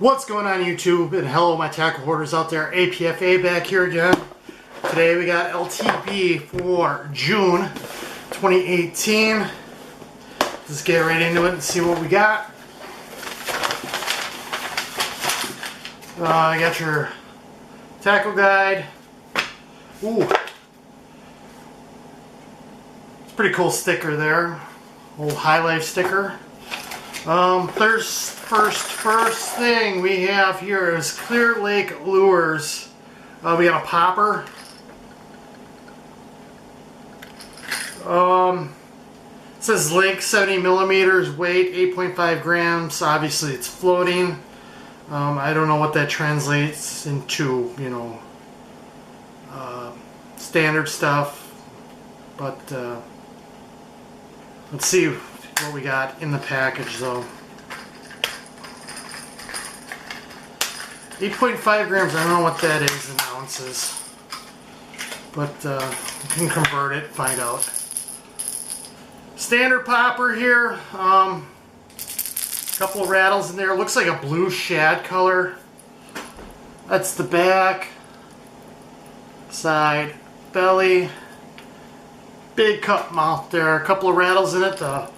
What's going on YouTube, and hello my tackle hoarders out there, APFA back here again. Today we got LTB for June 2018. Let's get right into it and see what we got. I got your tackle guide. Ooh, it's a pretty cool sticker there, old High Life sticker. First thing we have here is Clear Lake Lures. We got a popper. It says length 70 millimeters, weight 8.5 grams. Obviously it's floating. I don't know what that translates into, you know, standard stuff. But let's see what we got in the package though. 8.5 grams, I don't know what that is in ounces, but you can convert it, find out. Standard popper here, a couple of rattles in there, looks like a blue shad color. That's the back, side, belly, big cup mouth there, a couple of rattles in it. The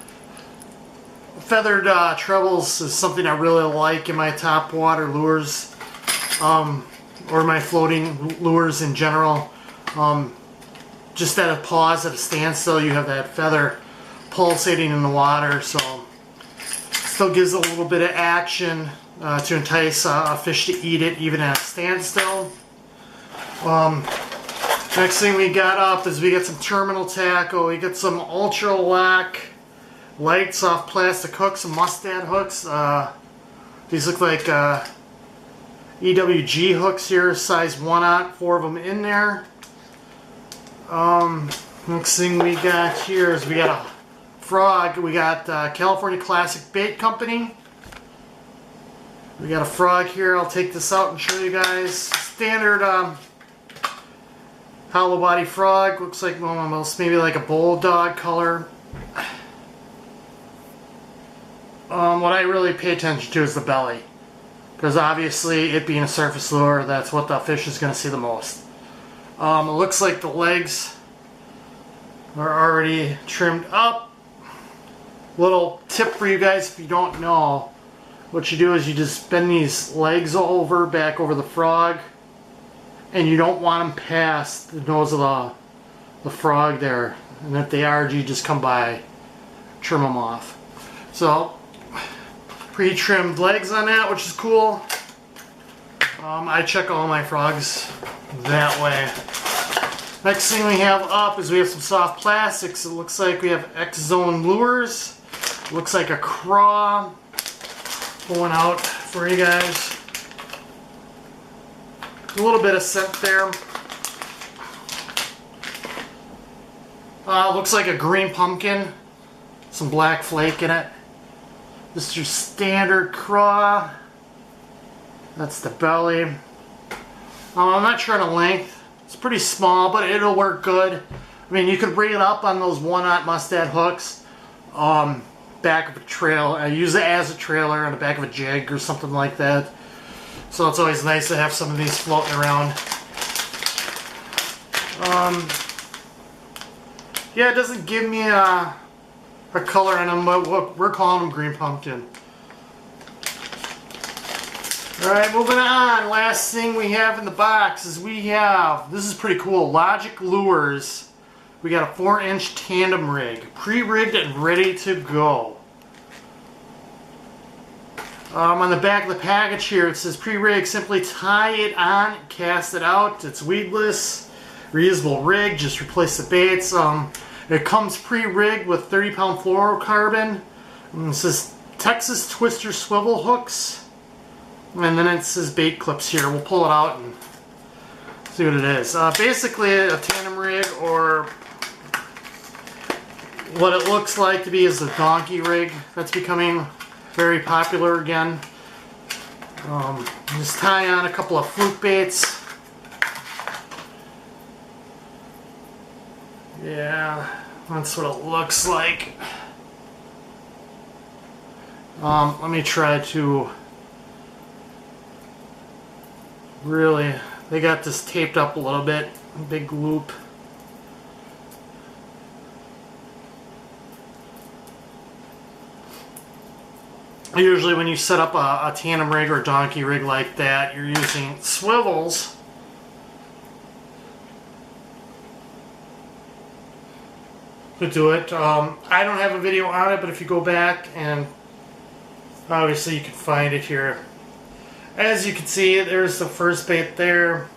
feathered trebles is something I really like in my topwater lures. Or my floating lures in general. Just at a pause, at a standstill, you have that feather pulsating in the water, so still gives a little bit of action to entice a fish to eat it even at a standstill. Next thing we got up is we got some terminal tackle. We got some ultra lock light soft plastic hooks, some mustad hooks. These look like EWG hooks here, size 1/0, 4 of them in there. Next thing we got here is we got a frog. We got California Classic Bait Company. We got a frog here. I'll take this out and show you guys. Standard hollow body frog. Looks like almost maybe like a bulldog color. What I really pay attention to is the belly. Because obviously, it being a surface lure, that's what the fish is going to see the most. It looks like the legs are already trimmed up. Little tip for you guys if you don't know. What you do is you just bend these legs back over the frog. And you don't want them past the nose of the frog there. And if they are, you just come by, trim them off. So, pre-trimmed legs on that, which is cool. I check all my frogs that way. Next thing we have up is we have some soft plastics. It looks like we have X-Zone lures. Looks like a craw. Pulling out for you guys. A little bit of scent there. Looks like a green pumpkin. Some black flake in it. This is your standard craw. That's the belly. I'm not sure on the length. It's pretty small, but it'll work good. I mean, you could bring it up on those 1/0 mustad hooks. Back of a trail. I use it as a trailer on the back of a jig or something like that. So it's always nice to have some of these floating around. Yeah, it doesn't give me a color on them, but we're calling them green pumpkin. Alright, moving on. Last thing we have in the box is we have, this is pretty cool, Logic Lures. We got a 4-inch tandem rig, pre-rigged and ready to go. On the back of the package here it says pre-rig, simply tie it on, cast it out. It's weedless, reusable rig, just replace the baits. It comes pre-rigged with 30-pound fluorocarbon. And it says Texas Twister swivel hooks. And then it says bait clips here. We'll pull it out and see what it is. Basically a tandem rig, or what it looks like to be is a donkey rig. That's becoming very popular again. Just tie on a couple of fluke baits. Yeah, that's what it looks like. Let me try to Really, they got this taped up a little bit. Big loop. Usually when you set up a tandem rig or a donkey rig like that, you're using swivels to do it. I don't have a video on it, but if you go back, and obviously you can find it here. As you can see, there's the first bait there,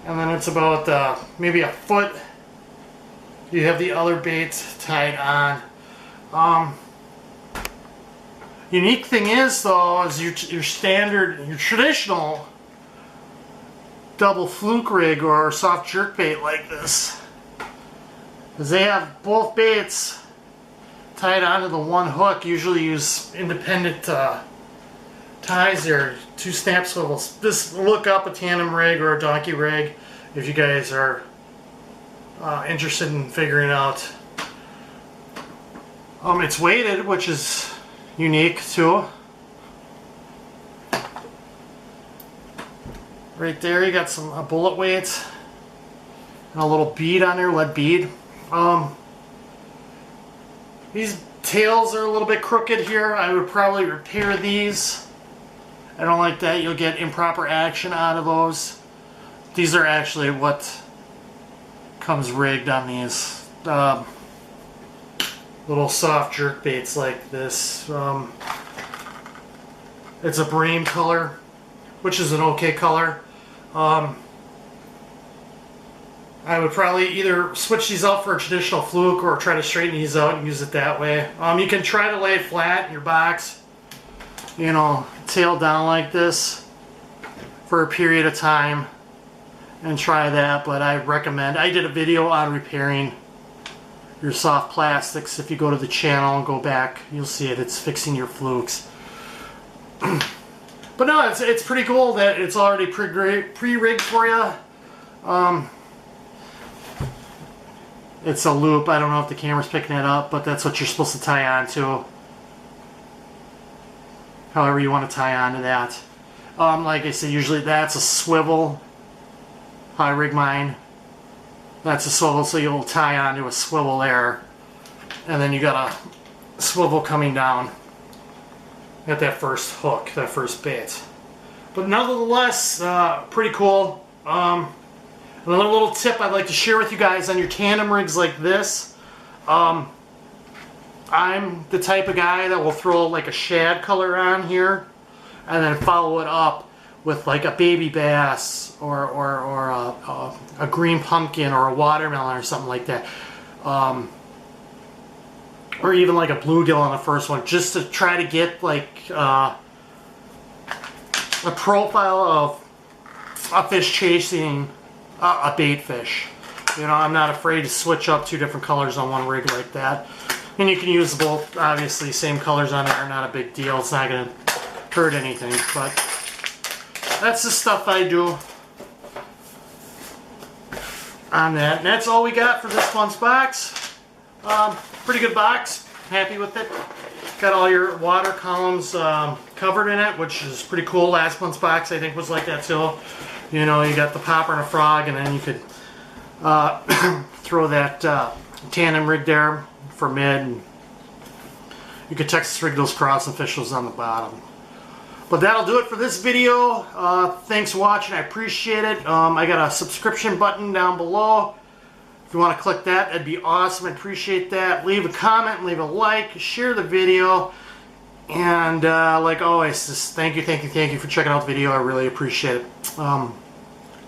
and then it's about maybe a foot. You have the other baits tied on. Unique thing is, though, is your standard, your traditional double fluke rig or soft jerk bait like this, because they have both baits tied onto the one hook. Usually use independent ties there, 2 snap swivels. Just look up a tandem rig or a donkey rig if you guys are interested in figuring out. It's weighted, which is unique too. Right there, you got some bullet weights and a little bead on there, lead bead. These tails are a little bit crooked here. I would probably repair these. I don't like that. You'll get improper action out of those. These are actually what comes rigged on these little soft jerk baits like this. It's a bream color, which is an okay color. I would probably either switch these out for a traditional fluke or try to straighten these out and use it that way. You can try to lay it flat in your box, you know, tail down like this for a period of time and try that, but I recommend, I did a video on repairing your soft plastics. If you go to the channel and go back, you'll see it. It's fixing your flukes. But no, it's pretty cool that it's already pre-rigged for you. It's a loop. I don't know if the camera's picking it up, but that's what you're supposed to tie on to. However you want to tie on to that. Like I said, usually that's a swivel. How I rig mine. That's a swivel, so you'll tie onto a swivel there, and then you got a swivel coming down at that first hook, that first bait. But nevertheless, pretty cool. Another little tip I'd like to share with you guys on your tandem rigs like this. I'm the type of guy that will throw like a shad color on here, and then follow it up with like a baby bass or a green pumpkin or a watermelon or something like that, or even like a bluegill on the first one, just to try to get like a profile of a fish chasing a bait fish. You know, I'm not afraid to switch up 2 different colors on one rig like that, and you can use both. Obviously, same colors on it are not a big deal. It's not going to hurt anything, but that's the stuff I do on that. And that's all we got for this month's box. Pretty good box. Happy with it. Got all your water columns covered in it, which is pretty cool. Last month's box I think was like that too. You know, you got the popper and a frog, and then you could throw that tandem rig there for mid. And you could Texas rig those craws and fish those on the bottom. But that'll do it for this video. Thanks for watching. I appreciate it. I got a subscription button down below. If you want to click that, that'd be awesome. I appreciate that. Leave a comment, leave a like, share the video. And like always, just thank you for checking out the video. I really appreciate it.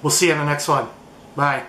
We'll see you in the next one. Bye.